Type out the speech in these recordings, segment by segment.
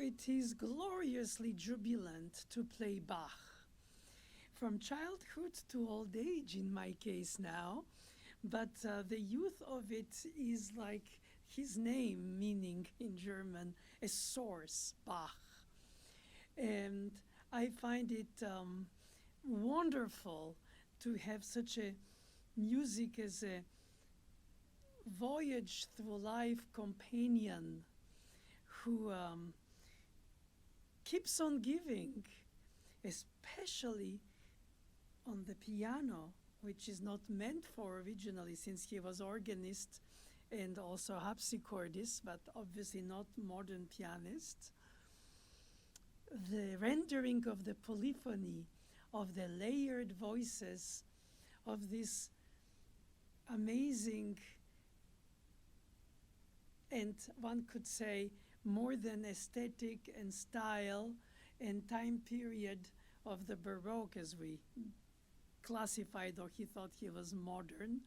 it is gloriously jubilant to play Bach. From childhood to old age, in my case now, but the youth of it is like his name, meaning in German, a source, Bach. And I find it wonderful to have such a music as a voyage through life companion who keeps on giving, especially on the piano, which is not meant for originally, since he was organist and also harpsichordist, but obviously not modern pianist. The rendering of the polyphony, of the layered voices, of this amazing, and one could say more than aesthetic and style and time period of the Baroque, as we classified, or he thought he was modern,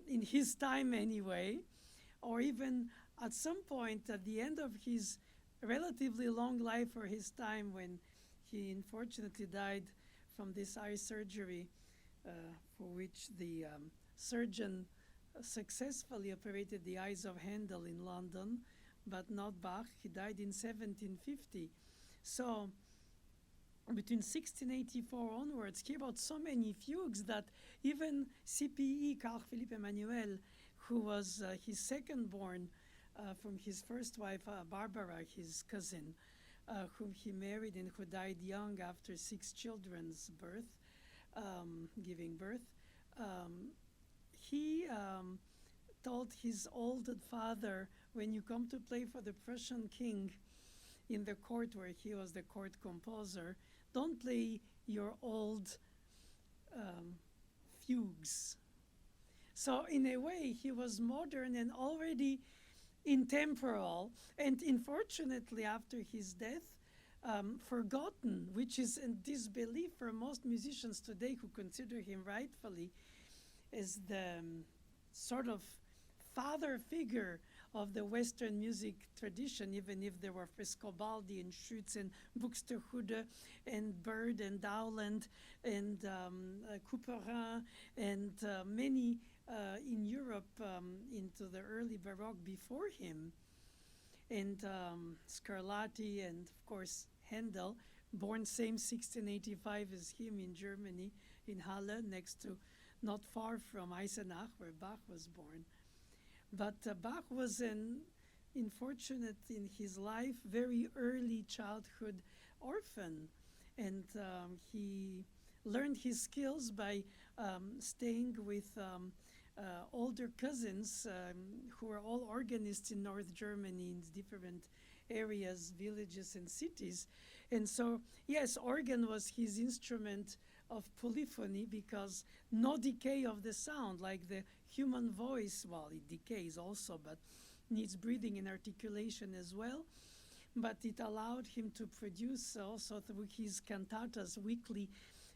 in his time anyway, or even at some point at the end of his relatively long life for his time, when he unfortunately died from this eye surgery, for which the surgeon successfully operated the eyes of Handel in London, but not Bach. He died in 1750. So between 1684 onwards, he wrote so many fugues that even CPE, Carl Philipp Emanuel, who was his second born from his first wife, Barbara, his cousin, whom he married and who died young after 6 children's birth, giving birth, he told his old father, when you come to play for the Prussian king in the court where he was the court composer, don't play your old fugues. So in a way, he was modern and already intemporal, and unfortunately after his death, forgotten, which is a disbelief for most musicians today who consider him rightfully as the sort of father figure of the Western music tradition, even if there were Frescobaldi and Schütz and Buxtehude and Bird and Dowland and Couperin and many in Europe into the early Baroque before him, and Scarlatti and of course Handel, born same 1685 as him in Germany, in Halle, next to, not far from Eisenach, where Bach was born. But Bach was unfortunate in his life, very early childhood orphan, and he learned his skills by staying with older cousins who were all organists in North Germany in different areas, villages and cities. And so, yes, organ was his instrument of polyphony, because no decay of the sound, like the human voice. Well, it decays also, but needs breathing and articulation as well. But it allowed him to produce also through his cantatas weekly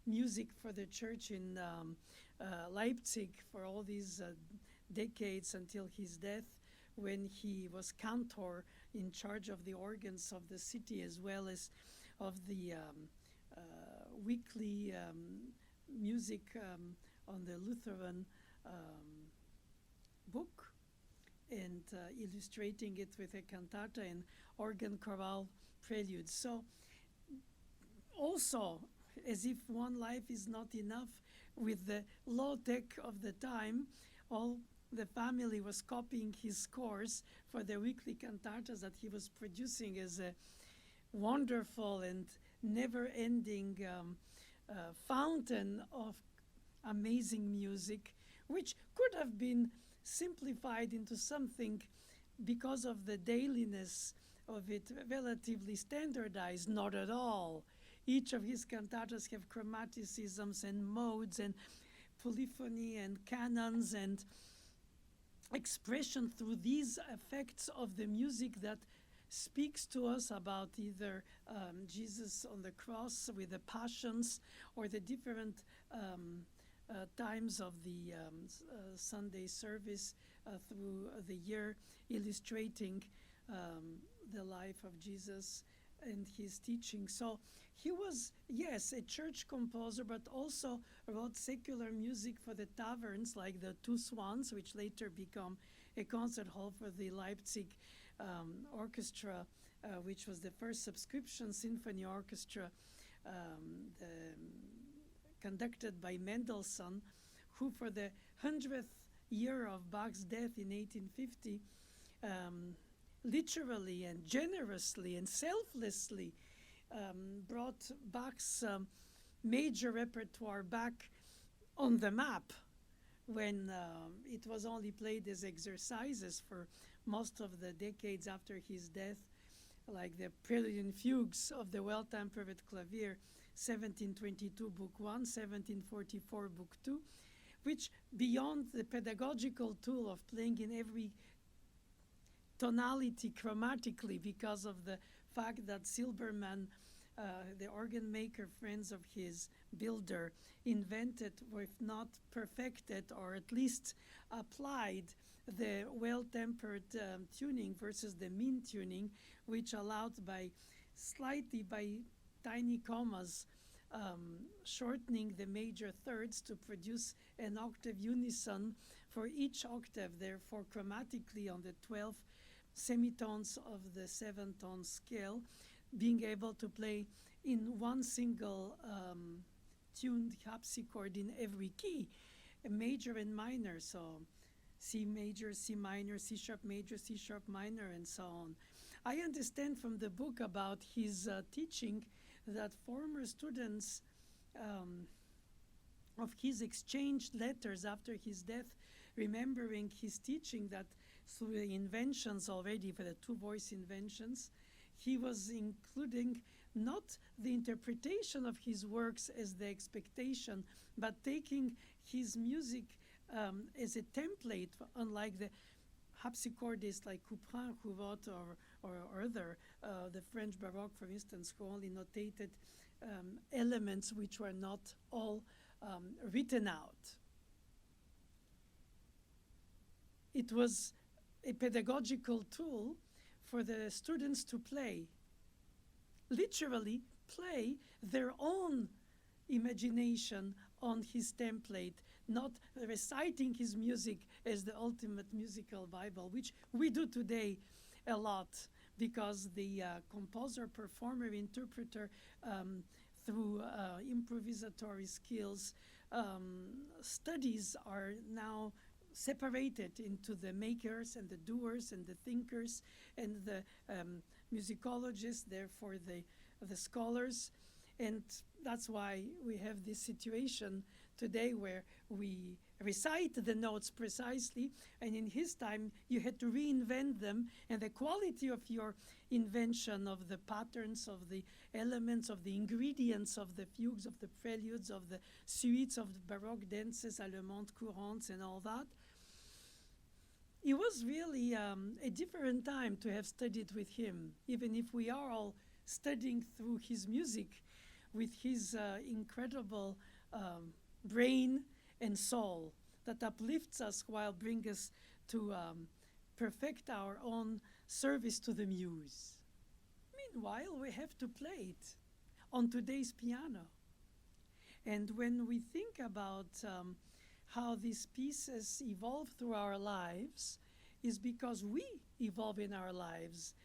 music for the church in Leipzig for all these decades until his death, when he was cantor in charge of the organs of the city as well as of the weekly music on the Lutheran book, and illustrating it with a cantata and organ chorale preludes. So also, as if one life is not enough, with the low tech of the time, all the family was copying his scores for the weekly cantatas that he was producing as a wonderful and never-ending fountain of amazing music, which could have been simplified into something, because of the dailiness of it, relatively standardized. Not at all. Each of his cantatas have chromaticisms and modes and polyphony and canons and expression through these effects of the music that speaks to us about either Jesus on the cross with the passions, or the different times of the Sunday service through the year, illustrating the life of Jesus and his teaching. So he was, yes, a church composer, but also wrote secular music for the taverns, like the Two Swans, which later become a concert hall for the Leipzig orchestra, which was the first subscription symphony orchestra conducted by Mendelssohn, who for the 100th year of Bach's death in 1850, literally and generously and selflessly brought Bach's major repertoire back on the map when it was only played as exercises for most of the decades after his death, like the Prelude and Fugues of the Well-Tempered Clavier, 1722 Book 1, 1744 Book 2, which beyond the pedagogical tool of playing in every tonality chromatically because of the fact that Silbermann, the organ maker, friends of his builder, invented, or if not perfected, or at least applied the well-tempered tuning versus the mean tuning, which allowed by tiny commas shortening the major thirds to produce an octave unison for each octave, therefore chromatically on the 12 semitones of the 7-tone scale, being able to play in one single tuned harpsichord in every key, a major and minor, so C major, C minor, C sharp major, C sharp minor, and so on. I understand from the book about his teaching that former students of his exchanged letters after his death, remembering his teaching, that through the inventions already, for the two-voice inventions, he was including not the interpretation of his works as the expectation, but taking his music as a template, unlike the harpsichordists like Couperin, who wrote, or other, the French Baroque, for instance, who only notated elements which were not all written out. It was a pedagogical tool for the students to play, literally play their own imagination on his template, not reciting his music as the ultimate musical Bible, which we do today a lot, because the composer, performer, interpreter, through improvisatory skills, studies are now separated into the makers and the doers and the thinkers and the musicologists, therefore the scholars. And that's why we have this situation today where we recite the notes precisely, and in his time you had to reinvent them, and the quality of your invention of the patterns, of the elements, of the ingredients, of the fugues, of the preludes, of the suites, of the Baroque dances, allemandes, courantes, and all that. It was really a different time to have studied with him, even if we are all studying through his music with his incredible brain and soul that uplifts us while bring us to perfect our own service to the muse. Meanwhile, we have to play it on today's piano. And when we think about how these pieces evolve through our lives, is because we evolve in our lives.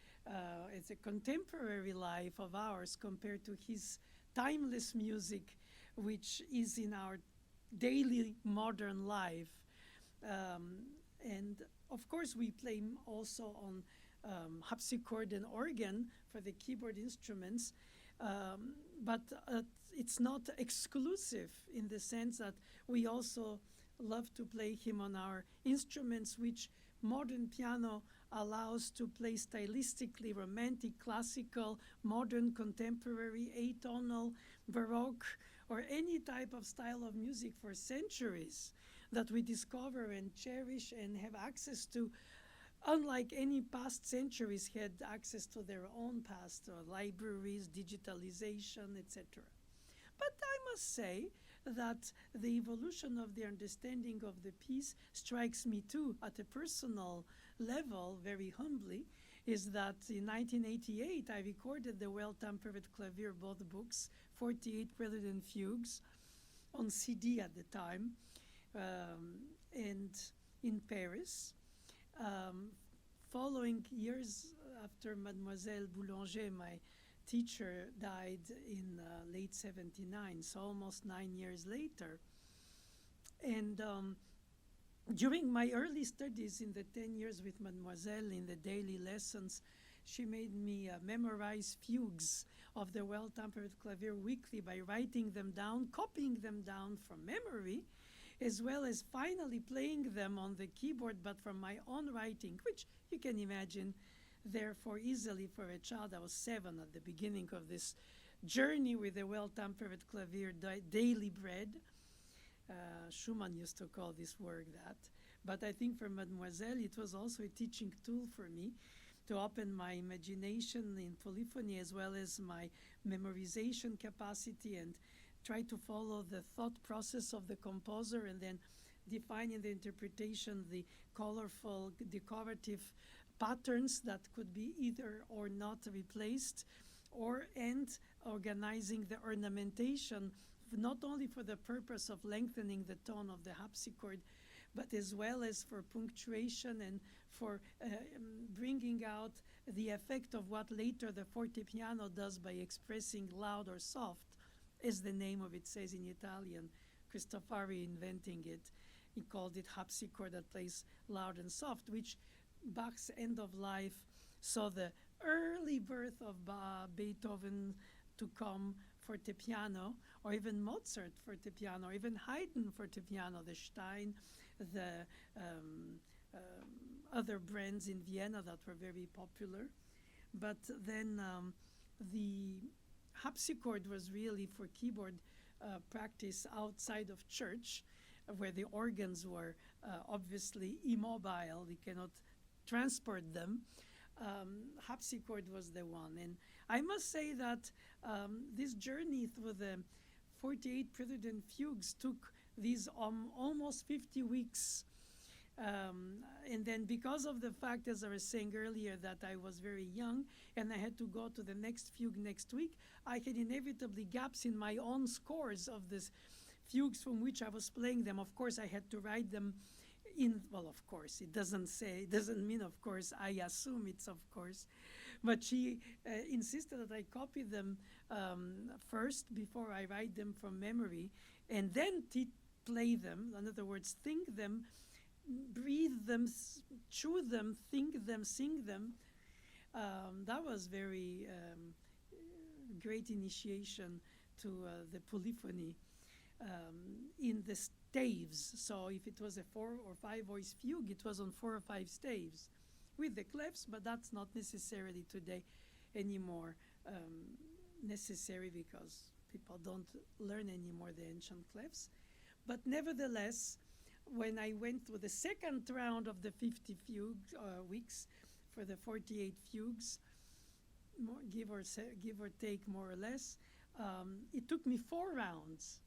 It's a contemporary life of ours compared to his timeless music, which is in our daily modern life. And of course we play also on harpsichord and organ for the keyboard instruments, but it's not exclusive, in the sense that we also love to play him on our instruments, which modern piano allows to play stylistically romantic, classical, modern, contemporary, atonal, baroque, or any type of style of music for centuries that we discover and cherish and have access to, unlike any past centuries had access to their own past, libraries, digitalization, etc. But I must say that the evolution of the understanding of the piece strikes me too at a personal level, very humbly, is that in 1988 I recorded the Well-Tempered Clavier, both books, 48 Prelude and Fugues, on CD at the time, and in Paris. Following years after Mademoiselle Boulanger, my teacher, died in late 79, so almost 9 years later. And during my early studies in the 10 years with Mademoiselle, in the daily lessons, she made me memorize fugues of the Well-Tempered Clavier weekly by writing them down, copying them down from memory, as well as finally playing them on the keyboard, but from my own writing, which you can imagine, therefore, easily for a child. I was 7 at the beginning of this journey with the Well-Tempered Clavier, daily bread. Schumann used to call this work that. But I think for Mademoiselle, it was also a teaching tool for me to open my imagination in polyphony, as well as my memorization capacity, and try to follow the thought process of the composer, and then define in the interpretation the colorful, decorative patterns that could be either or not replaced, and organizing the ornamentation, not only for the purpose of lengthening the tone of the harpsichord, but as well as for punctuation and for bringing out the effect of what later the fortepiano does by expressing loud or soft, as the name of it says in Italian. Cristofari inventing it, he called it harpsichord that plays loud and soft, which Bach's end of life saw the early birth of Beethoven to come fortepiano, or even Mozart fortepiano, or even Haydn fortepiano, the Stein, the other brands in Vienna that were very popular. But then the harpsichord was really for keyboard practice outside of church, where the organs were obviously immobile. We cannot transport them. Harpsichord was the one. And I must say that this journey through the 48 Prelude and Fugues took these almost 50 weeks. And then because of the fact, as I was saying earlier, that I was very young and I had to go to the next fugue next week, I had inevitably gaps in my own scores of these fugues from which I was playing them. Of course, I had to write them in, well, of course, it doesn't mean of course, I assume it's of course. But she insisted that I copy them first before I write them from memory, and then play them. In other words, think them, breathe them, chew them, think them, sing them. That was very great initiation to the polyphony in the staves. So if it was a 4 or 5 voice fugue, it was on 4 or 5 staves with the clefs, but that's not necessarily today anymore necessary, because people don't learn anymore the ancient clefs. But nevertheless, when I went through the second round of the 50 weeks for the 48 fugues, give or take more or less, it took me 4 rounds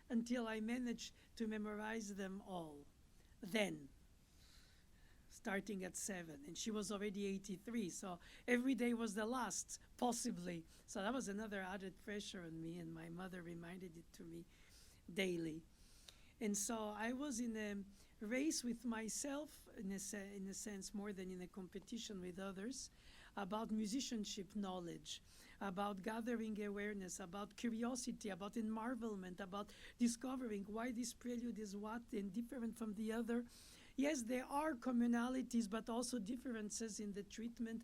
until I managed to memorize them all. Then, starting at 7, and she was already 83, so every day was the last, possibly. So that was another added pressure on me, and my mother reminded it to me daily. And so I was in a race with myself, in a sense, more than in a competition with others, about musicianship knowledge, about gathering awareness, about curiosity, about enmarvelment, about discovering why this prelude is what and different from the other. Yes, there are commonalities, but also differences in the treatment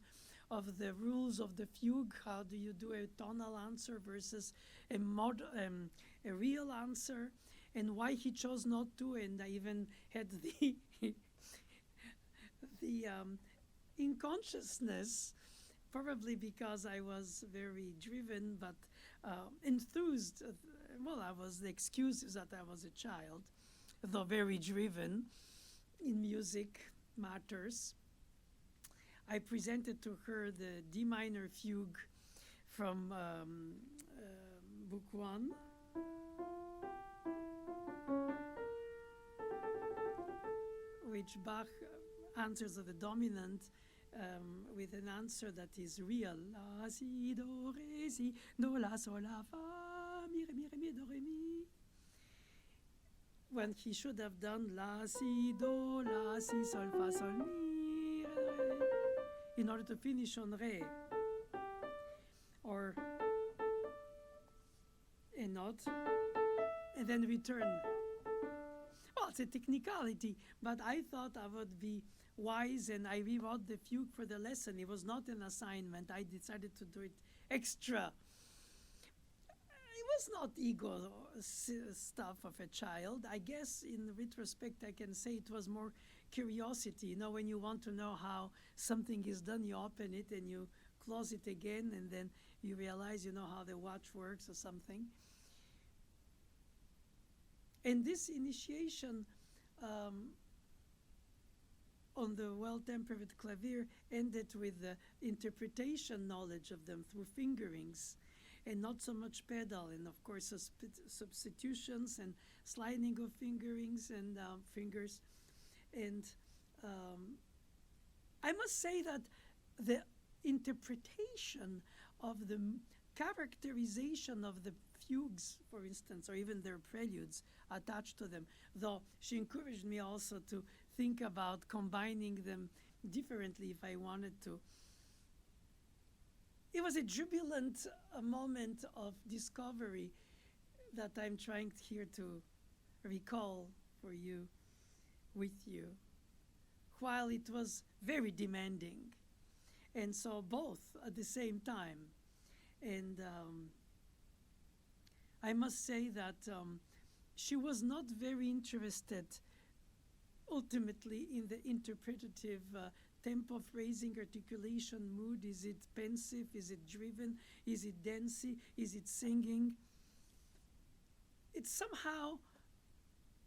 of the rules of the fugue. How do you do a tonal answer versus a real answer? And why he chose not to, and I even had the unconsciousness, probably because I was very driven, but enthused. Well, the excuse is that I was a child, though very driven in music matters. I presented to her the D minor fugue from Book 1. Which Bach answers of the dominant with an answer that is real. La, si, do, re, si, do, la, sol, la, fa, mi, re, mi, do, re, mi. When he should have done la, si, do, la, si, sol, fa, sol, mi, re, in order to finish on re. Or a note, and then return. Well, it's a technicality, but I thought I would be wise, and I rewrote the fugue for the lesson. It was not an assignment. I decided to do it extra. It was not ego stuff of a child. I guess in retrospect I can say it was more curiosity. You know, when you want to know how something is done, you open it and you close it again, and then you realize you know how the watch works or something. And this initiation on the well-tempered clavier ended with the interpretation knowledge of them through fingerings and not so much pedal, and of course substitutions and sliding of fingerings and fingers. And I must say that the interpretation of the characterization of the fugues, for instance, or even their preludes attached to them, though she encouraged me also to think about combining them differently if I wanted to. It was a jubilant moment of discovery that I'm trying here to recall for you, with you, while it was very demanding. And so both at the same time. And I must say that she was not very interested ultimately in the interpretative tempo, phrasing, articulation, mood. Is it pensive? Is it driven? Is it dancey? Is it singing? It somehow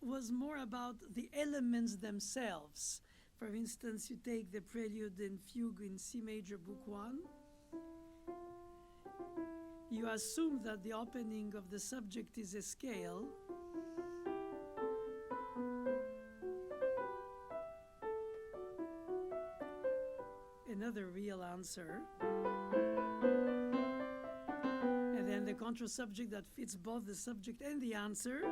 was more about the elements themselves. For instance, you take the prelude and fugue in C major, Book 1. You assume that the opening of the subject is a scale. Another real answer. And then the contra subject that fits both the subject and the answer.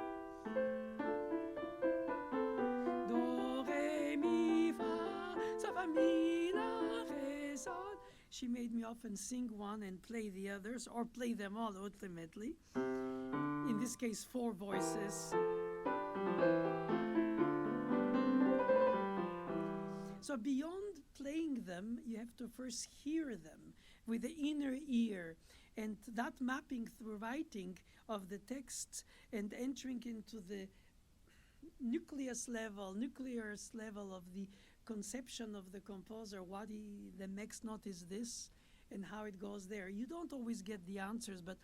Do, re, mi, fa, sol, fa, mi, la, re, sol. She made me often sing one and play the others, or play them all ultimately. In this case, 4 voices. So beyond playing them, you have to first hear them with the inner ear, and that mapping through writing of the text and entering into the nucleus level of the conception of the composer, the next note is this, and how it goes there. You don't always get the answers, but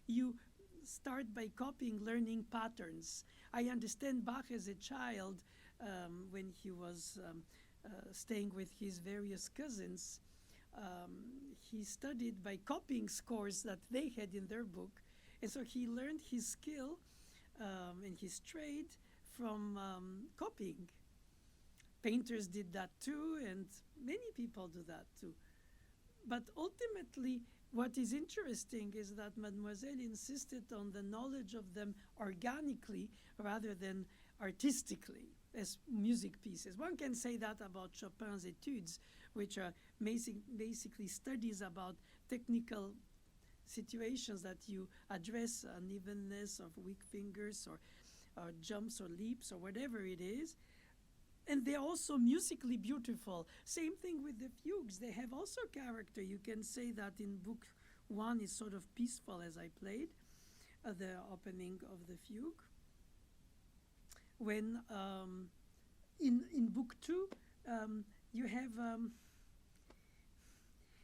you start by copying, learning patterns. I understand Bach as a child, when he was staying with his various cousins, he studied by copying scores that they had in their book, and so he learned his skill and his trade from copying. Painters did that too, and many people do that too. But ultimately, what is interesting is that Mademoiselle insisted on the knowledge of them organically rather than artistically as music pieces. One can say that about Chopin's Etudes, which are basically studies about technical situations that you address, unevenness of weak fingers or jumps or leaps or whatever it is. And they're also musically beautiful. Same thing with the fugues. They have also character. You can say that in Book 1 is sort of peaceful, as I played, the opening of the fugue. When in Book 2, you have,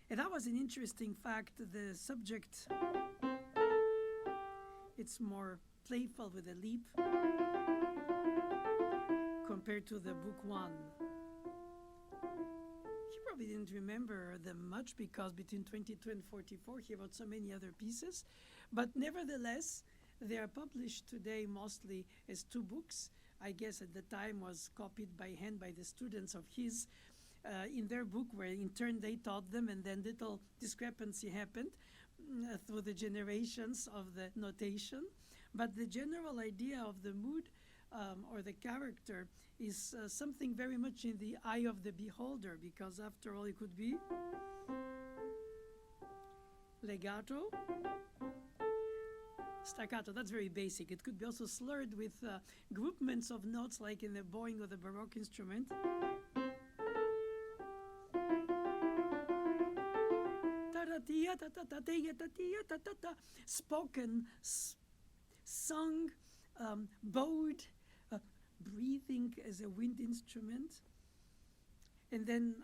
and that was an interesting fact, the subject, it's more playful with a leap compared to the Book 1. He probably didn't remember them much because between 22 and 44 he wrote so many other pieces, but nevertheless they are published today mostly as 2 books. I guess at the time was copied by hand by the students of his, in their book, where in turn they taught them, and then little discrepancy happened through the generations of the notation. But the general idea of the mood or the character is something very much in the eye of the beholder, because after all, it could be legato, staccato. That's very basic. It could be also slurred with groupments of notes, like in the bowing of the Baroque instrument. Spoken, sung, bowed, breathing as a wind instrument. And then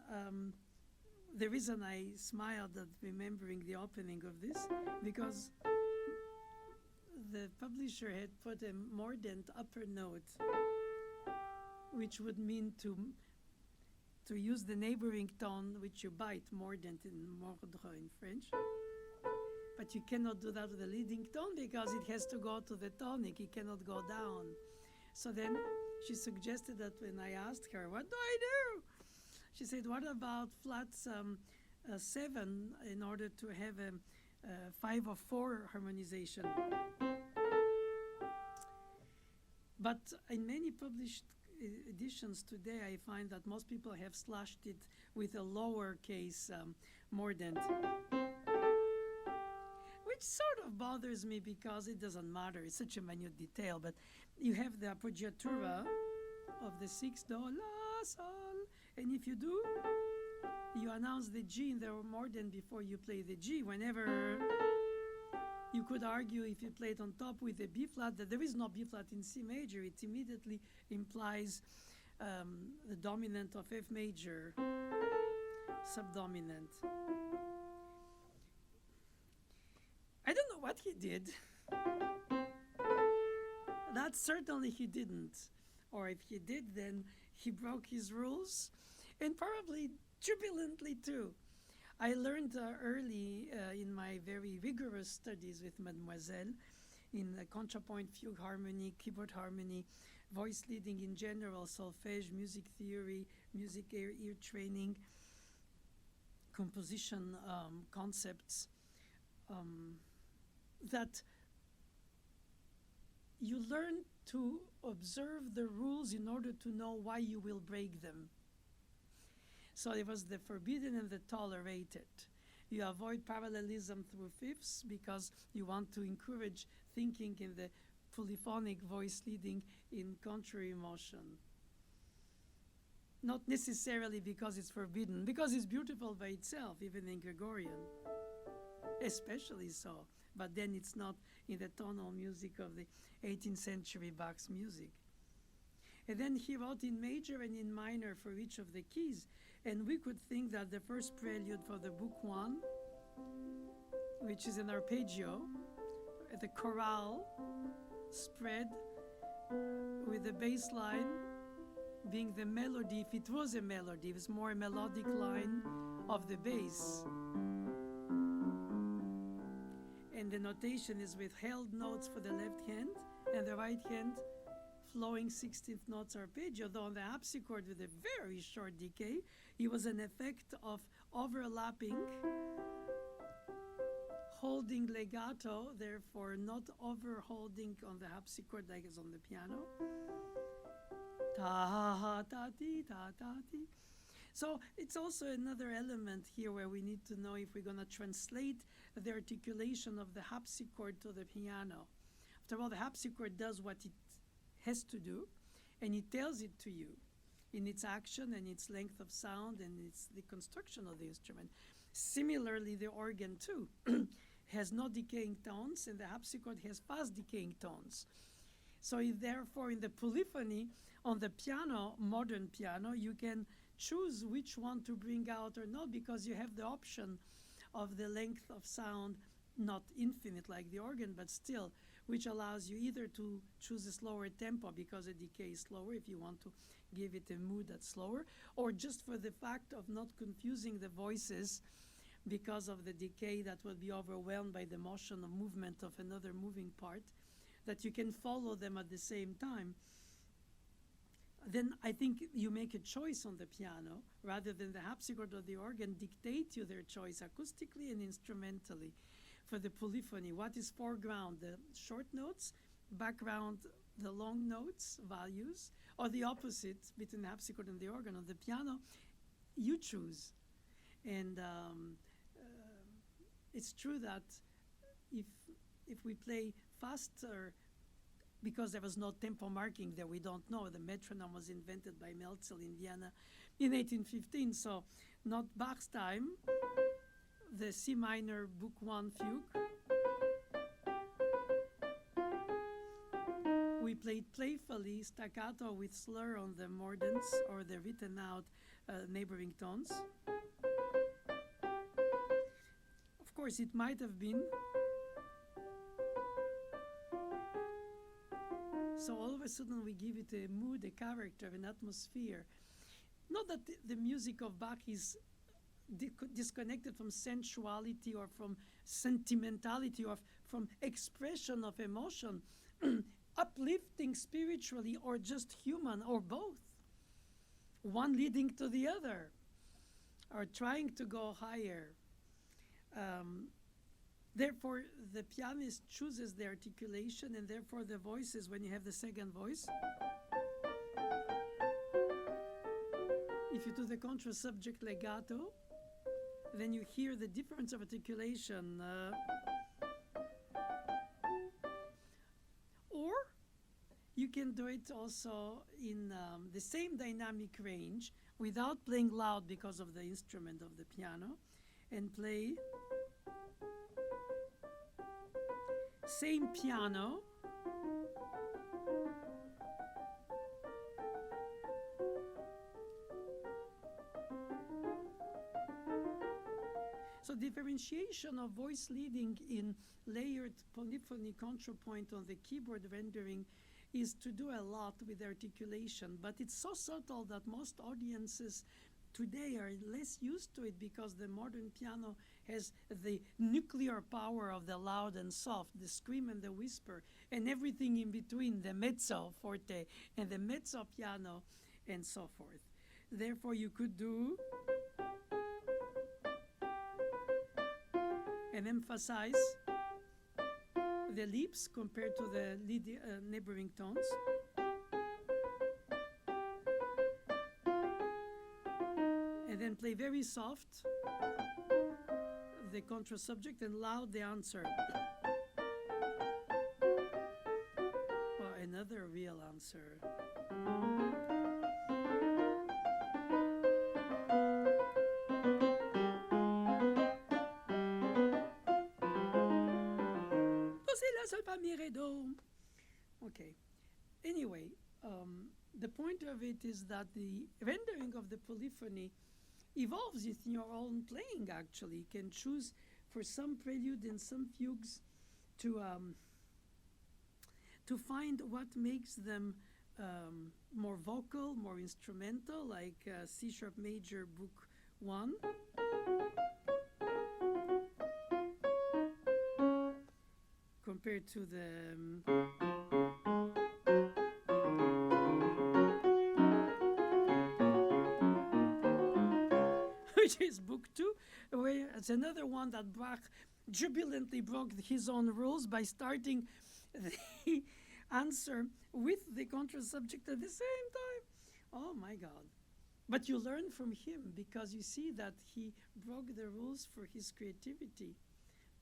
the reason I smiled at remembering the opening of this, because the publisher had put a mordent upper note, which would mean to use the neighboring tone, which you bite, mordent in mordre in French. But you cannot do that with the leading tone, because it has to go to the tonic. It cannot go down. So then she suggested that when I asked her, what do I do? She said, what about flat 7 in order to have a 5 or 4 harmonization? But in many published editions today, I find that most people have slashed it with a lowercase mordent, which sort of bothers me, because it doesn't matter. It's such a minute detail. But you have the appoggiatura of the 6 do, la, sol, and if you do, you announce the G in the mordent before you play the G. Whenever you could argue, if you play it on top with a B flat, that there is no B flat in C major. It immediately implies the dominant of F major, subdominant. I don't know what he did. That certainly he didn't. Or if he did, then he broke his rules, and probably jubilantly too. I learned early in my very rigorous studies with Mademoiselle in contrapoint, fugue harmony, keyboard harmony, voice leading in general, solfège, music theory, music ear training, composition concepts, that you learn to observe the rules in order to know why you will break them. So it was the forbidden and the tolerated. You avoid parallelism through fifths because you want to encourage thinking in the polyphonic voice leading in contrary motion. Not necessarily because it's forbidden, because it's beautiful by itself, even in Gregorian, especially so. But then it's not in the tonal music of the 18th century Bach's music. And then he wrote in major and in minor for each of the keys. And we could think that the first prelude for the book 1, which is an arpeggio, the chorale spread with the bass line being the melody. If it was a melody, it was more a melodic line of the bass. And the notation is with held notes for the left hand and the right hand flowing 16th notes arpeggio, though on the harpsichord with a very short decay, it was an effect of overlapping, holding legato, therefore not overholding on the harpsichord like it's on the piano. Ta ta ti ta ta ti. So it's also another element here where we need to know if we're going to translate the articulation of the harpsichord to the piano. After all, the harpsichord does what it has to do, and it tells it to you in its action and its length of sound and its the construction of the instrument. Similarly, the organ too has no decaying tones, and the harpsichord has fast decaying tones. So therefore, in the polyphony on the piano, modern piano, you can choose which one to bring out or not, because you have the option of the length of sound, not infinite like the organ, but still, which allows you either to choose a slower tempo because the decay is slower if you want to give it a mood that's slower, or just for the fact of not confusing the voices because of the decay that will be overwhelmed by the motion of movement of another moving part, that you can follow them at the same time. then I think you make a choice on the piano rather than the harpsichord or the organ dictate you their choice acoustically and instrumentally. For the polyphony, what is foreground? The short notes, background, the long notes, values, or the opposite between the harpsichord and the organ. On the piano, you choose. And it's true that if we play faster, because there was no tempo marking that we don't know, the metronome was invented by Melzel in Vienna in 1815, so not Bach's time. The C minor Book 1 fugue. We played playfully staccato with slur on the mordents or the written out neighboring tones. Of course, it might have been. So all of a sudden we give it a mood, a character, an atmosphere. Not that the music of Bach is disconnected from sensuality or from sentimentality or from expression of emotion, uplifting spiritually or just human or both, one leading to the other or trying to go higher. Therefore, the pianist chooses the articulation, and therefore the voices, when you have the second voice, if you do the contra subject legato, then you hear the difference of articulation. Or you can do it also in the same dynamic range without playing loud because of the instrument of the piano, and play same piano, so differentiation of voice leading in layered polyphony contrapoint on the keyboard rendering is to do a lot with articulation, but it's so subtle that most audiences today are less used to it because the modern piano has the nuclear power of the loud and soft, the scream and the whisper, and everything in between, the mezzo forte and the mezzo piano, and so forth. Therefore, you could do and emphasize the leaps compared to the neighboring tones. And then play very soft the contra subject and loud the answer. Or another real answer. Okay. Anyway, the point of it is that the rendering of the polyphony evolves in your own playing, actually. You can choose for some prelude and some fugues to find what makes them more vocal, more instrumental, like C sharp major Book 1. Compared to the which is Book 2, where it's another one that Bach jubilantly broke his own rules by starting the answer with the contra subject at the same time. Oh my God. But you learn from him because you see that he broke the rules for his creativity,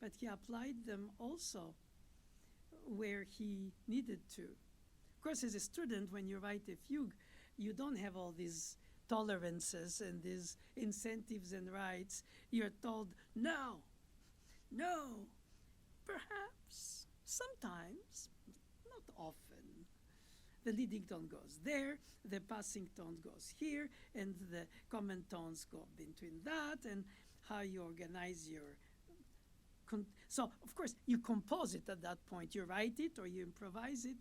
but he applied them also where he needed to. Of course, as a student, when you write a fugue, you don't have all these tolerances and these incentives and rights. You're told, no, perhaps, sometimes, not often. The leading tone goes there, the passing tone goes here, and the common tones go between that, and how you organize your so, of course, you compose it at that point. You write it or you improvise it,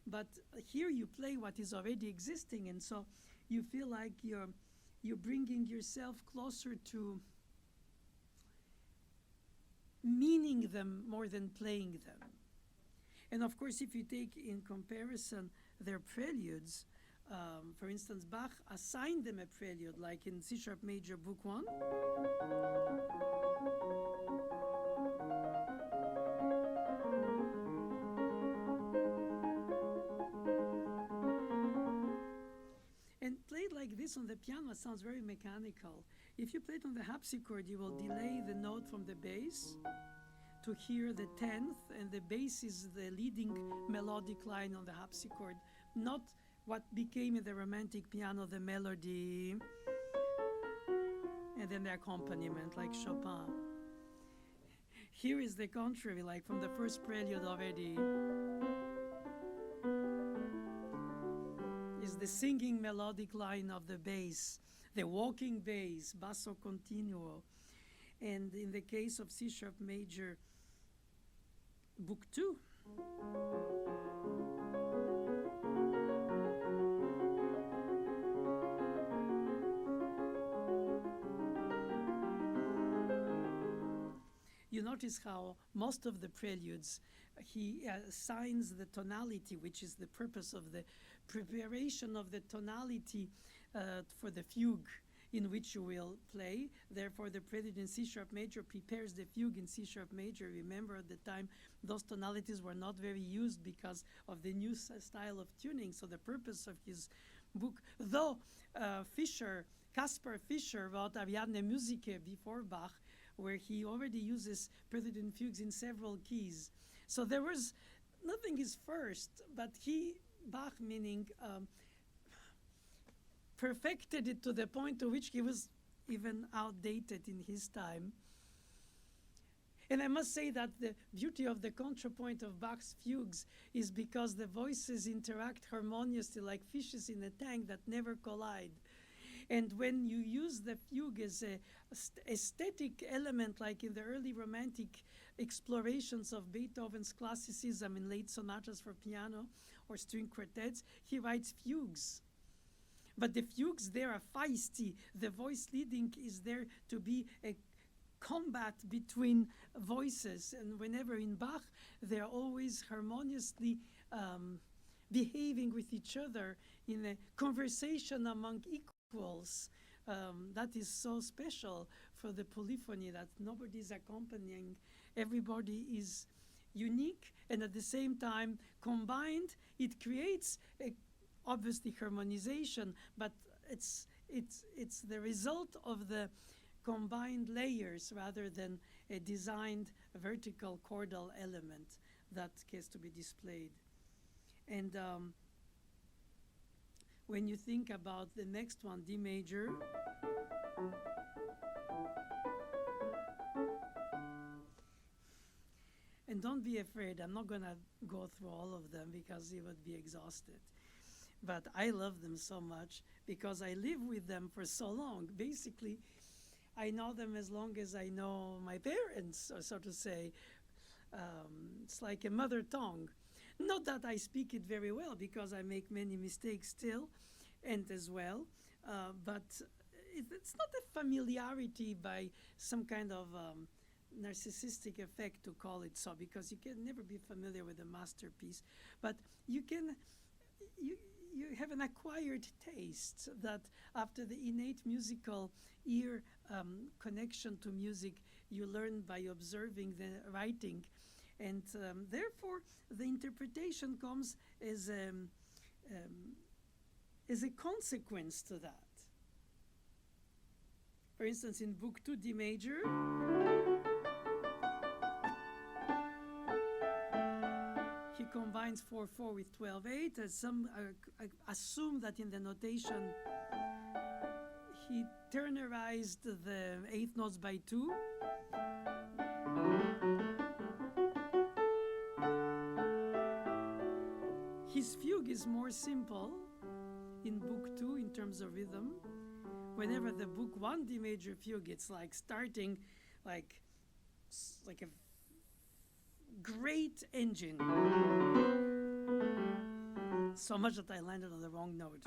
but here you play what is already existing, and so you feel like you're bringing yourself closer to meaning them more than playing them. And of course, if you take in comparison their preludes, For instance, Bach assigned them a prelude, like in C sharp major, Book 1. And played like this on the piano, it sounds very mechanical. If you play it on the harpsichord, you will delay the note from the bass to hear the 10th, and the bass is the leading melodic line on the harpsichord, not what became in the romantic piano the melody and then the accompaniment, like Chopin. Here is the contrary, like from the first prelude already. Is the singing melodic line of the bass, the walking bass, basso continuo. And in the case of C sharp major, Book 2, you notice how most of the preludes he assigns the tonality, which is the purpose of the preparation of the tonality for the fugue in which you will play. Therefore, the prelude in C sharp major prepares the fugue in C sharp major. Remember, at the time, those tonalities were not very used because of the new style of tuning. So the purpose of his book, though Caspar Fischer wrote Ariadne Musica before Bach, where he already uses prelude and fugues in several keys. So there was, nothing is first, but Bach meaning, perfected it to the point to which he was even outdated in his time. And I must say that the beauty of the contrapoint of Bach's fugues is because the voices interact harmoniously like fishes in a tank that never collide. And when you use the fugue as a aesthetic element, like in the early romantic explorations of Beethoven's classicism in late sonatas for piano or string quartets, he writes fugues. But the fugues there are feisty. The voice leading is there to be a combat between voices. And whenever in Bach, they're always harmoniously behaving with each other in a conversation among equals. That is so special for the polyphony, that nobody's accompanying. Everybody is unique, and at the same time combined, it creates obviously harmonization, but it's the result of the combined layers rather than a designed vertical chordal element that has to be displayed. And when you think about the next one, D major, and don't be afraid, I'm not gonna go through all of them because you would be exhausted. But I love them so much because I live with them for so long. Basically, I know them as long as I know my parents, or so to say. It's like a mother tongue. Not that I speak it very well, because I make many mistakes still, and as well. But it's not a familiarity by some kind of narcissistic effect to call it so, because you can never be familiar with a masterpiece. But you have an acquired taste that after the innate musical ear connection to music, you learn by observing the writing. And therefore, the interpretation comes as a consequence to that. For instance, in Book 2, D major, he combines 4/4 with 12/8. As some assume that in the notation he ternarized the eighth notes by 2. His fugue is more simple in Book 2 in terms of rhythm. Whenever the Book 1 D major fugue, it's like starting like a great engine. So much that I landed on the wrong note.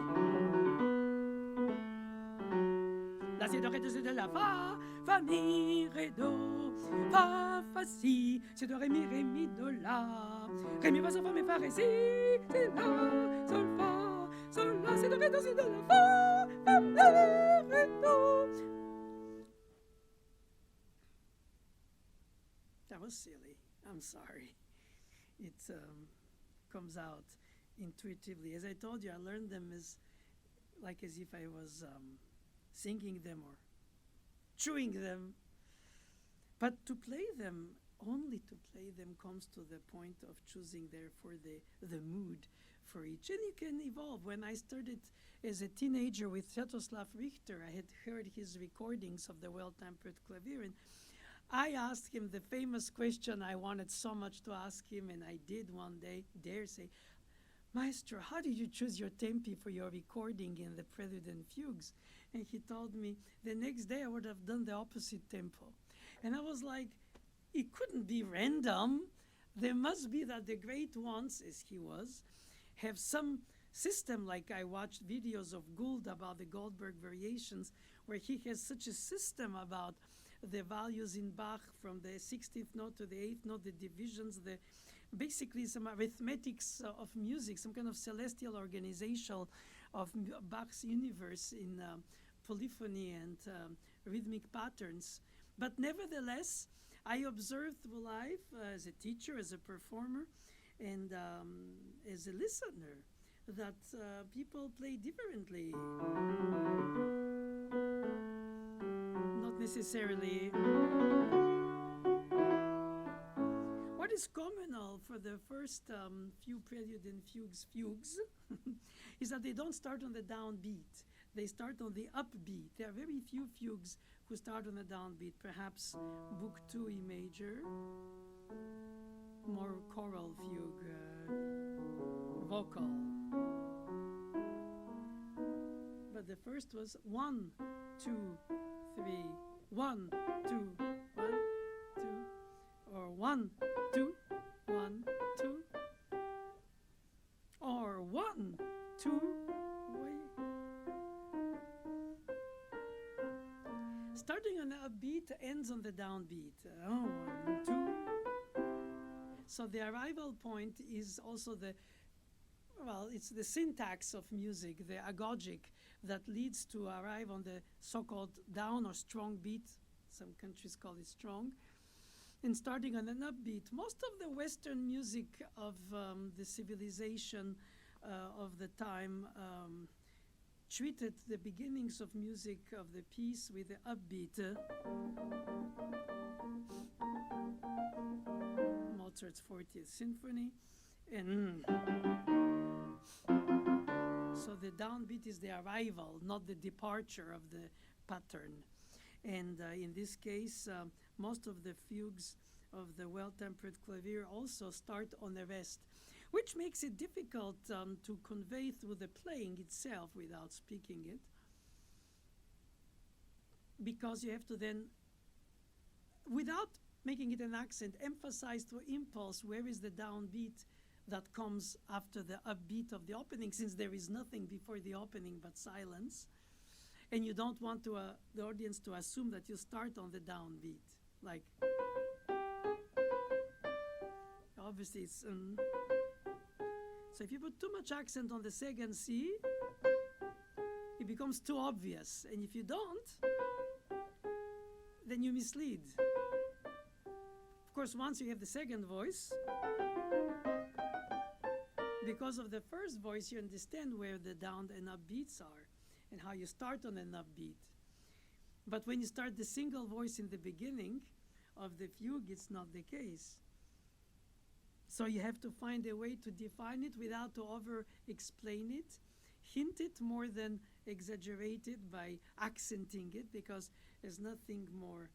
La si do ré do si de la fa mi ré do fa si do ré mi do la ré mi fa sol fa mi fa ré si la sol sol, la, si, do, re, do, si, do, la, fa, fa, la, re, do. That was silly. I'm sorry. It comes out intuitively. As I told you, I learned them as if I was singing them or chewing them. But to play them, only to play them, comes to the point of choosing therefore the mood for each. And you can evolve. When I started as a teenager with Sviatoslav Richter, I had heard his recordings of the Well-Tempered Clavier, and I asked him the famous question I wanted so much to ask him, and I did one day, dare say, Maestro, how did you choose your tempi for your recording in the Prelude and Fugues? And he told me the next day I would have done the opposite tempo. And I was like, it couldn't be random. There must be that the great ones, as he was, have some system. Like I watched videos of Gould about the Goldberg variations, where he has such a system about the values in Bach from the 16th note to the 8th note, the divisions, basically some arithmetics of music, some kind of celestial organization of Bach's universe in polyphony and rhythmic patterns. But nevertheless, I observed live as a teacher, as a performer, and as a listener, that people play differently. Not necessarily. What is communal for the first few Prelude and Fugues is that they don't start on the downbeat. They start on the upbeat. There are very few fugues who start on the downbeat. Perhaps Book 2 E major, more choral fugue, vocal. But the first was 1, 2, 3, 1, 2, 1, 2, or 1, 2, 1, 2, or 1, 2. Starting on the upbeat ends on the downbeat. 1, 2. So the arrival point is also it's the syntax of music, the agogic, that leads to arrive on the so-called down or strong beat. Some countries call it strong. And starting on an upbeat. Most of the Western music of the civilization of the time treated the beginnings of music of the piece with the upbeat. Mozart's 40th Symphony. And so the downbeat is the arrival, not the departure of the pattern. And in this case, most of the fugues of the Well-Tempered Clavier also start on a rest, which makes it difficult to convey through the playing itself without speaking it, because you have to then, without making it an accent, emphasize through impulse where is the downbeat that comes after the upbeat of the opening, since there is nothing before the opening but silence. And you don't want the audience to assume that you start on the downbeat. Like, obviously it's... So if you put too much accent on the second C, it becomes too obvious. And if you don't, then you mislead. Of course, once you have the second voice, because of the first voice, you understand where the down and up beats are and how you start on an upbeat. But when you start the single voice in the beginning of the fugue, it's not the case. So you have to find a way to define it without to over-explain it, hint it more than exaggerate it by accenting it, because there's nothing more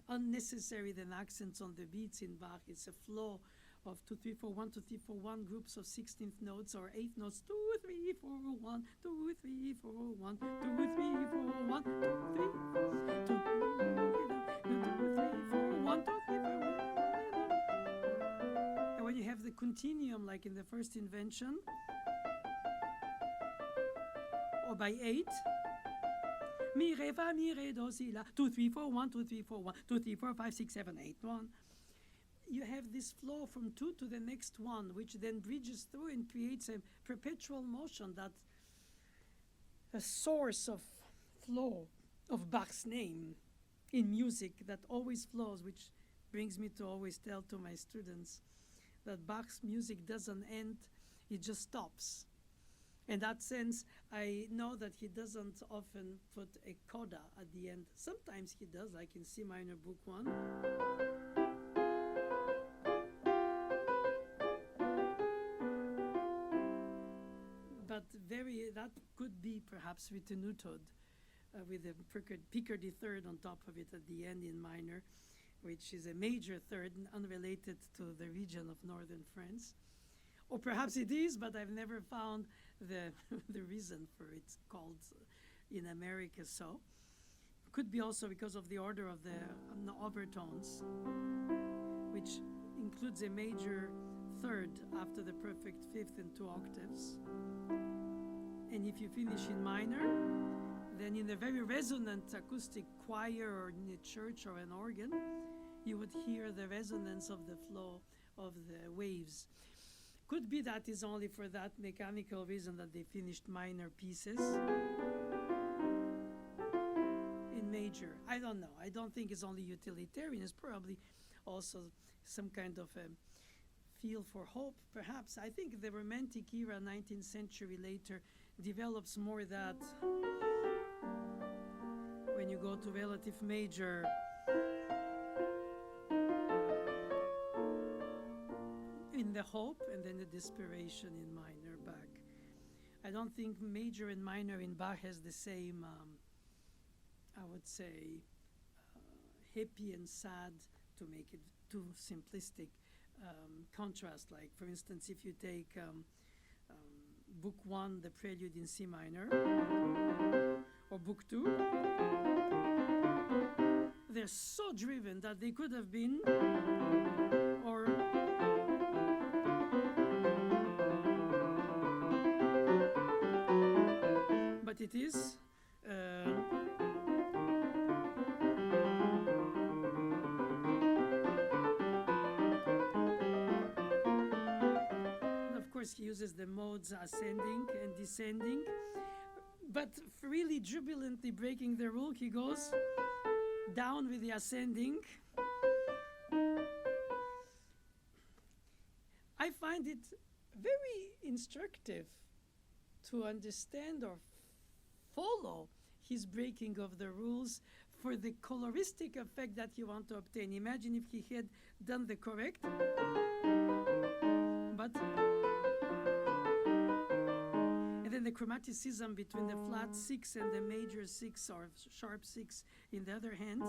unnecessary than accents on the beats in Bach. It's a flow of 2, 3, 4, 1, 2, 3, 4, 1 groups of 16th notes or 8th notes. 2, 3, 4, 1, 2, 3, 4, 1, 2, 3, 4, 1, 2, 3, 2, 3, 4, 1, 2, 3, 4, 1. And when you have the continuum, like in the first invention, or by 8, mi, re, fa, mi, re, do, si, la, 2, 3, 4, 1, 2, 3, 4, 1, 2, 3, 4, 5, 6, 7, 8, 1. you have this flow from two to the next one, which then bridges through and creates a perpetual motion, that a source of flow of Bach's name in music that always flows, which brings me to always tell to my students that Bach's music doesn't end, it just stops. In that sense, I know that he doesn't often put a coda at the end. Sometimes he does, like in C minor, Book 1. But that could be perhaps with a Nutod, with a Picardy third on top of it at the end in minor, which is a major third unrelated to the region of northern France. Or perhaps it is, but I've never found the the reason for it called in America so. Could be also because of the order of the overtones, which includes a major third after the perfect fifth and 2 octaves. And if you finish in minor, then in a very resonant acoustic choir or in a church or an organ, you would hear the resonance of the flow of the waves. Could be that is only for that mechanical reason that they finished minor pieces in major. I don't know. I don't think it's only utilitarian. It's probably also some kind of a feel for hope, perhaps. I think the Romantic era, 19th century later, develops more that when you go to relative major, in the hope and then the desperation in minor Bach. I don't think major and minor in Bach has the same, I would say, happy and sad, to make it too simplistic, contrast. Like, for instance, if you take Book 1, the Prelude in C minor, or Book 2, they're so driven that they could have been, or but it is of course he uses the modes ascending and descending, but really jubilantly breaking the rule, he goes down with the ascending. I find it very instructive to understand or follow his breaking of the rules for the coloristic effect that you want to obtain. Imagine if he had done the correct, but and then the chromaticism between the flat 6 and the major 6 or sharp 6 in the other hand.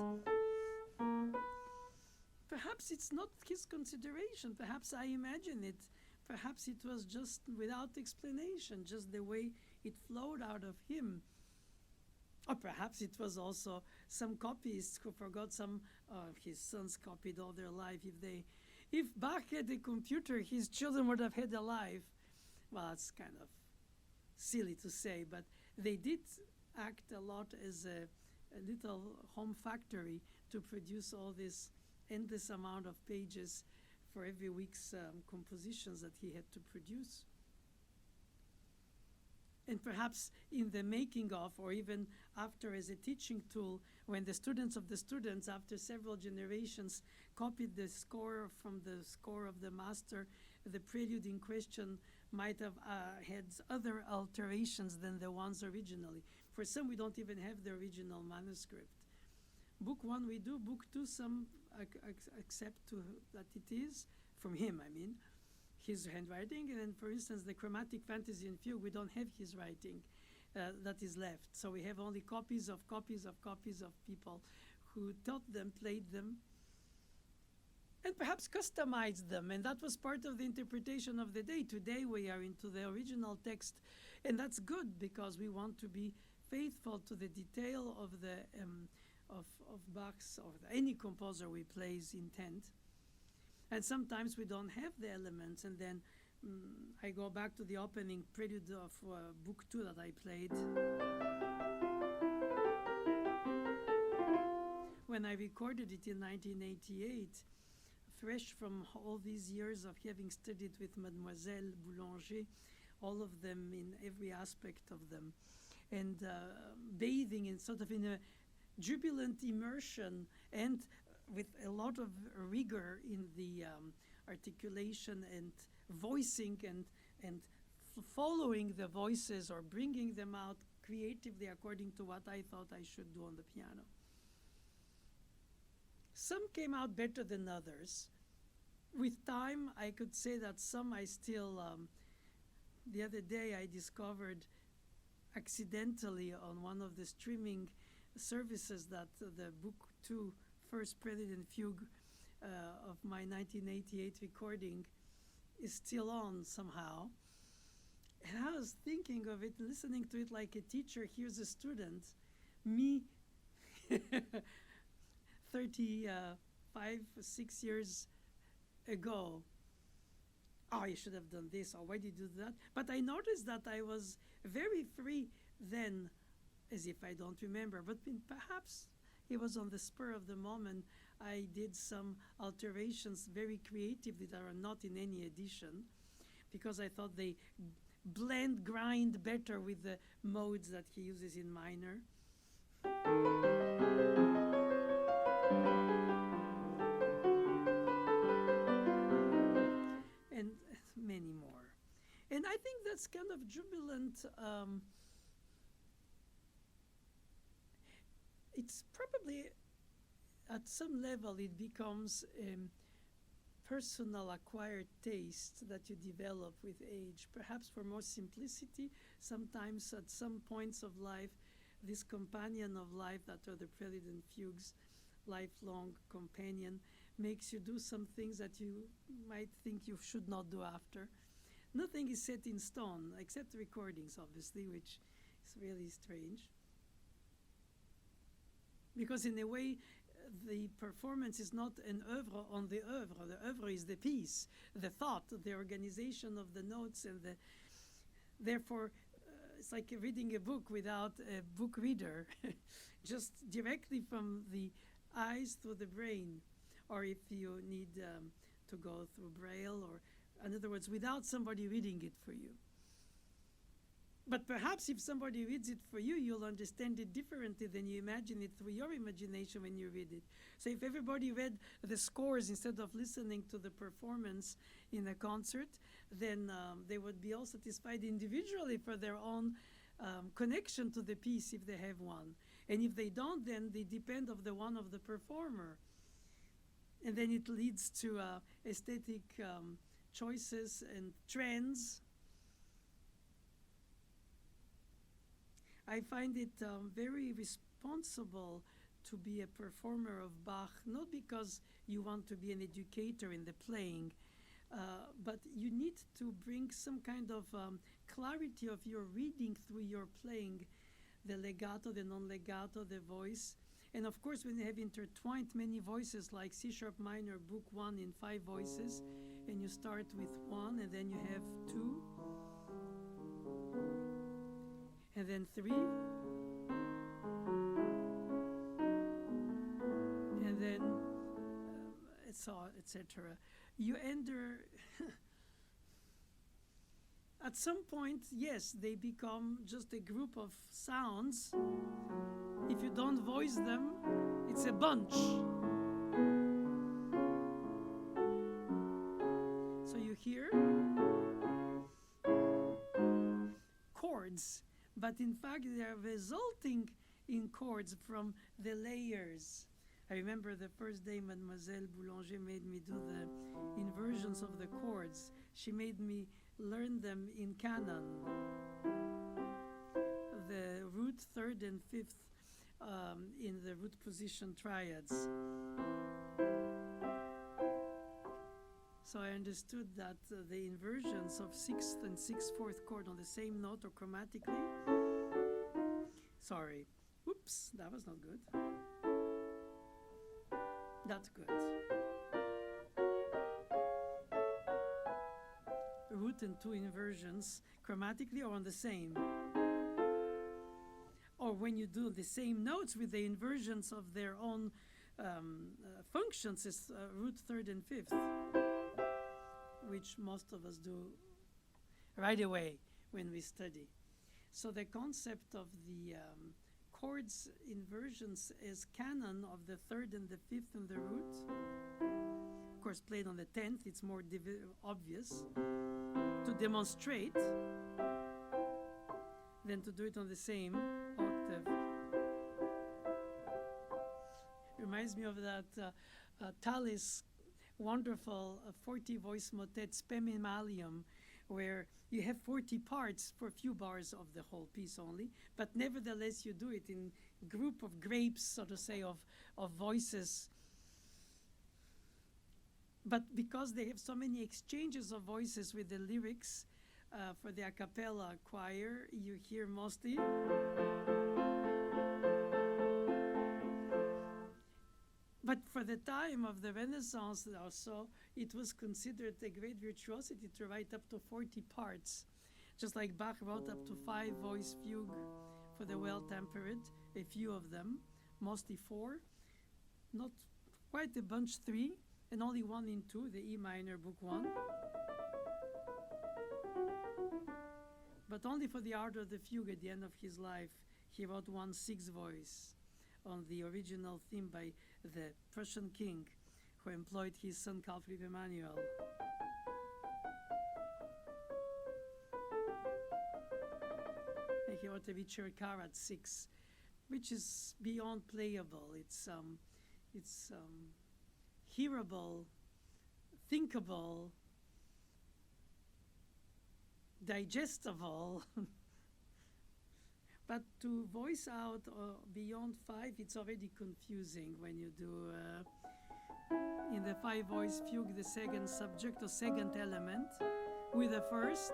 Perhaps it's not his consideration. Perhaps I imagine it. Perhaps it was just without explanation, just the way it flowed out of him. Or perhaps it was also some copyists who forgot some of his sons copied all their life. If Bach had a computer, his children would have had a life. Well, it's kind of silly to say, but they did act a lot as a little home factory to produce all this endless amount of pages for every week's compositions that he had to produce. And perhaps in the making of, or even after as a teaching tool, when the students of the students, after several generations, copied the score from the score of the master, the prelude in question might have had other alterations than the ones originally. For some, we don't even have the original manuscript. Book 1 we do, Book 2 some accept that it is, from him, I mean, his handwriting. And then, for instance, the Chromatic Fantasy and Fugue, we don't have his writing that is left. So we have only copies of people who taught them, played them, and perhaps customized them. And that was part of the interpretation of the day. Today we are into the original text, and that's good because we want to be faithful to the detail of the of Bach's or any composer we play's intent. And sometimes we don't have the elements, and then I go back to the opening prelude of Book 2 that I played. When I recorded it in 1988, fresh from all these years of having studied with Mademoiselle Boulanger, all of them in every aspect of them, and bathing in sort of in a jubilant immersion and with a lot of rigor in the articulation and voicing and following the voices or bringing them out creatively according to what I thought I should do on the piano. Some came out better than others. With time, I could say that some I still, the other day I discovered accidentally on one of the streaming services that the Book 2 First Prelude Fugue of my 1988 recording is still on somehow. And I was thinking of it, listening to it like a teacher hears a student, me 35, 6 years ago. Oh, you should have done this, or why did you do that? But I noticed that I was very free then, as if I don't remember, but perhaps it was on the spur of the moment. I did some alterations very creatively that are not in any edition, because I thought they grind better with the modes that he uses in minor. And many more. And I think that's kind of jubilant. It's probably at some level it becomes personal acquired taste that you develop with age, perhaps for more simplicity. Sometimes at some points of life, this companion of life that are the prelude and fugues, lifelong companion, makes you do some things that you might think you should not do after. Nothing is set in stone, except recordings, obviously, which is really strange. Because in a way, the performance is not an oeuvre on the oeuvre. The oeuvre is the piece, the thought, the organization of the notes, and therefore, it's like reading a book without a book reader, just directly from the eyes through the brain, or if you need to go through Braille, or in other words, without somebody reading it for you. But perhaps if somebody reads it for you, you'll understand it differently than you imagine it through your imagination when you read it. So if everybody read the scores instead of listening to the performance in a concert, then they would be all satisfied individually for their own connection to the piece if they have one. And if they don't, then they depend on the one of the performer. And then it leads to aesthetic choices and trends. I find it very responsible to be a performer of Bach, not because you want to be an educator in the playing, but you need to bring some kind of clarity of your reading through your playing, the legato, the non-legato, the voice. And of course, when you have intertwined many voices, like C-sharp minor, book 1 in 5 voices, and you start with 1, and then you have 2, and then 3, and then etc. You enter. At some point, yes, they become just a group of sounds. If you don't voice them, it's a bunch. So you hear chords, but in fact they are resulting in chords from the layers. I remember the first day Mademoiselle Boulanger made me do the inversions of the chords. She made me learn them in canon. The root, third, and fifth in the root position triads. So I understood that the inversions of 6th and 6/4 chord on the same note or chromatically. Sorry. Oops, that was not good. That's good. Root and 2 inversions chromatically or on the same. Or when you do the same notes with the inversions of their own functions as root third and fifth, which most of us do right away when we study. So the concept of the chords inversions as canon of the third and the fifth and the root, of course played on the 10th, it's more obvious to demonstrate than to do it on the same octave. Reminds me of that Tallis wonderful 40 voice motet Spem Emilium, where you have 40 parts for a few bars of the whole piece only, but nevertheless you do it in group of grapes, so to say, of voices. But because they have so many exchanges of voices with the lyrics for the a cappella choir, you hear mostly. But for the time of the Renaissance also, it was considered a great virtuosity to write up to 40 parts. Just like Bach wrote up to 5 voice fugue for the well-tempered, a few of them, mostly 4, not quite a bunch 3, and only 1 in 2, the E minor book 1. But only for the art of the fugue at the end of his life, he wrote 1 6 voice on the original theme by the Prussian king who employed his son Carl Philipp Emanuel. And he wrote a Vicercarat 6, which is beyond playable. It's hearable, thinkable, digestible. But to voice out beyond 5, it's already confusing when you do in the 5 voice fugue the second subject or second element with the first.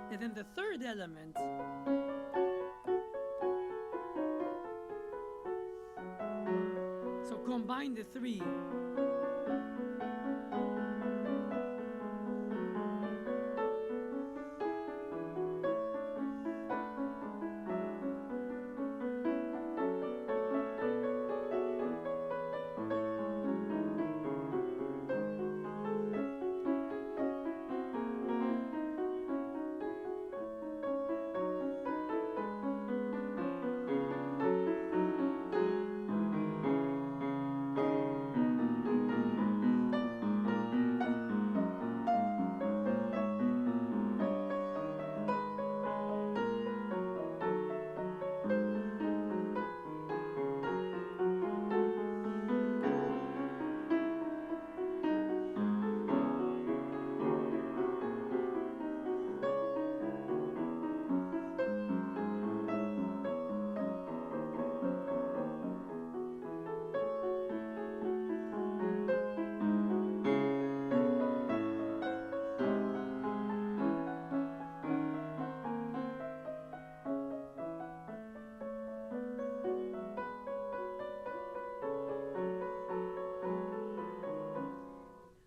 And then the third element. So combine the 3.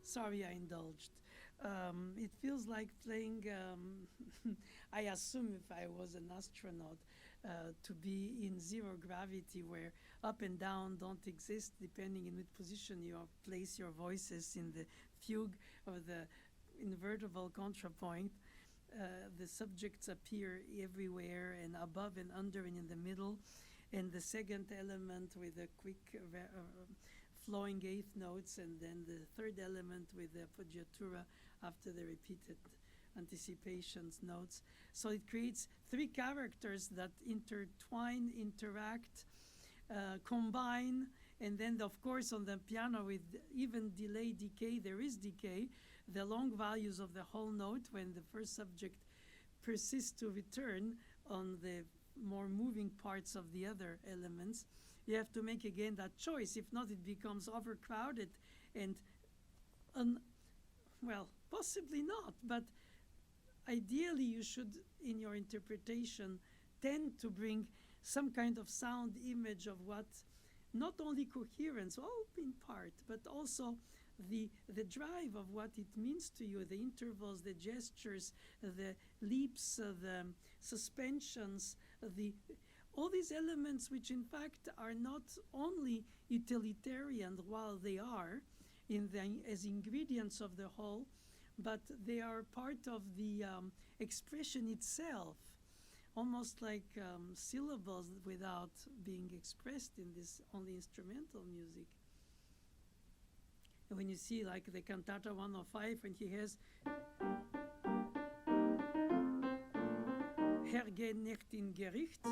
Sorry, I indulged. It feels like playing, I assume if I was an astronaut, to be in zero gravity where up and down don't exist depending in which position you place your voices in the fugue or the invertible contrapoint. The subjects appear everywhere and above and under and in the middle. And the second element with a quick flowing eighth notes, and then the third element with the appoggiatura after the repeated anticipations notes. So it creates 3 characters that intertwine, interact, combine, and then of course on the piano with even delay, decay, there is decay, the long values of the whole note when the first subject persists to return on the more moving parts of the other elements. You have to make again that choice. If not, it becomes overcrowded and, well, possibly not, but ideally you should, in your interpretation, tend to bring some kind of sound image of what, not only coherence, all in part, but also the drive of what it means to you, the intervals, the gestures, the leaps, the suspensions, all these elements which in fact are not only utilitarian while they are as ingredients of the whole, but they are part of the expression itself, almost like syllables without being expressed in this only instrumental music. And when you see like the Cantata 105, when he has Herr geht nicht in Gericht,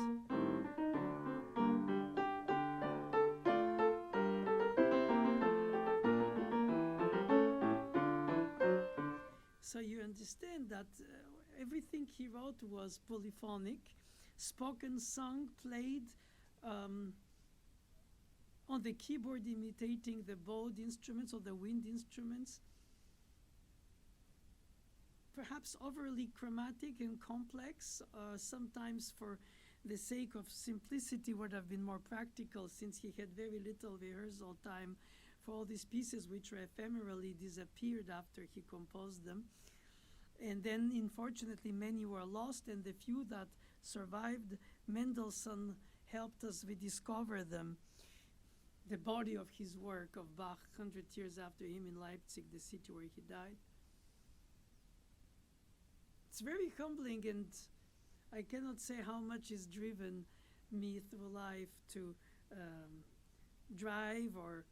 so you understand that everything he wrote was polyphonic, spoken, sung, played on the keyboard, imitating the bowed instruments or the wind instruments. Perhaps overly chromatic and complex, sometimes for the sake of simplicity would have been more practical, since he had very little rehearsal time for all these pieces which ephemerally disappeared after he composed them. And then, unfortunately, many were lost, and the few that survived, Mendelssohn helped us rediscover them. The body of his work of Bach, 100 years after him in Leipzig, the city where he died. It's very humbling, and I cannot say how much has driven me through life to drive or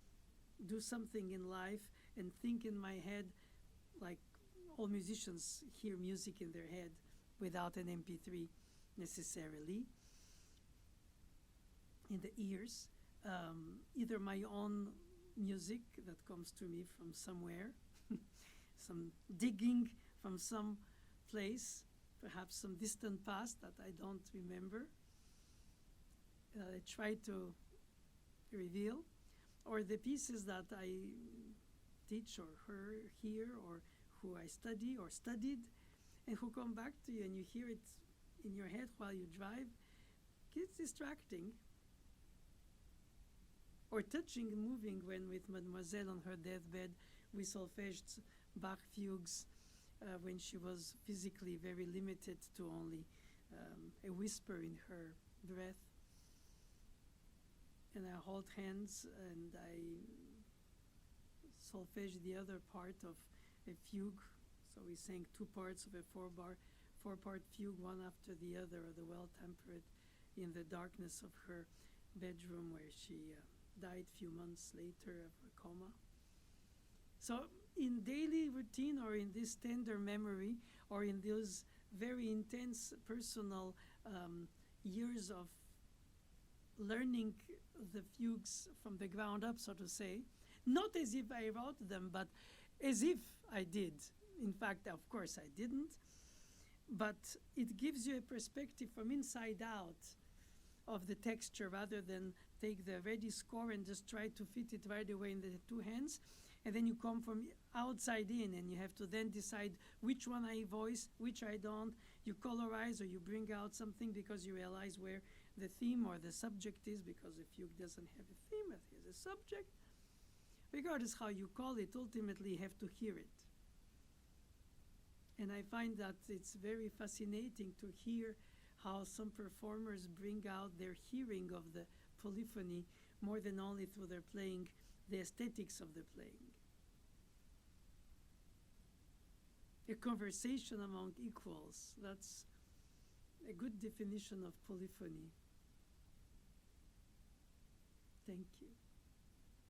do something in life and think in my head, like all musicians hear music in their head without an MP3 necessarily in the ears. Either my own music that comes to me from somewhere, some digging from some place, perhaps some distant past that I don't remember. I try to reveal, or the pieces that I teach or hear, or who I study or studied, and who come back to you, and you hear it in your head while you drive. It's distracting. Or touching and moving when with Mademoiselle on her deathbed we solfeged Bach fugues when she was physically very limited to only a whisper in her breath. And I hold hands and I solfege the other part of a fugue. So we sang two parts of a four-part fugue, one after the other, of the well-tempered, in the darkness of her bedroom where she died a few months later of a coma. So in daily routine, or in this tender memory, or in those very intense personal years of learning the fugues from the ground up, so to say, not as if I wrote them, but as if I did. In fact, of course, I didn't. But it gives you a perspective from inside out of the texture, rather than take the ready score and just try to fit it right away in the two hands. And then you come from outside in, and you have to then decide which one I voice, which I don't. You colorize, or you bring out something because you realize where the theme or the subject is, because a fugue doesn't have a theme, it has a subject. Regardless how you call it, ultimately you have to hear it. And I find that it's very fascinating to hear how some performers bring out their hearing of the polyphony more than only through their playing, the aesthetics of the playing. A conversation among equals, that's a good definition of polyphony. Thank you.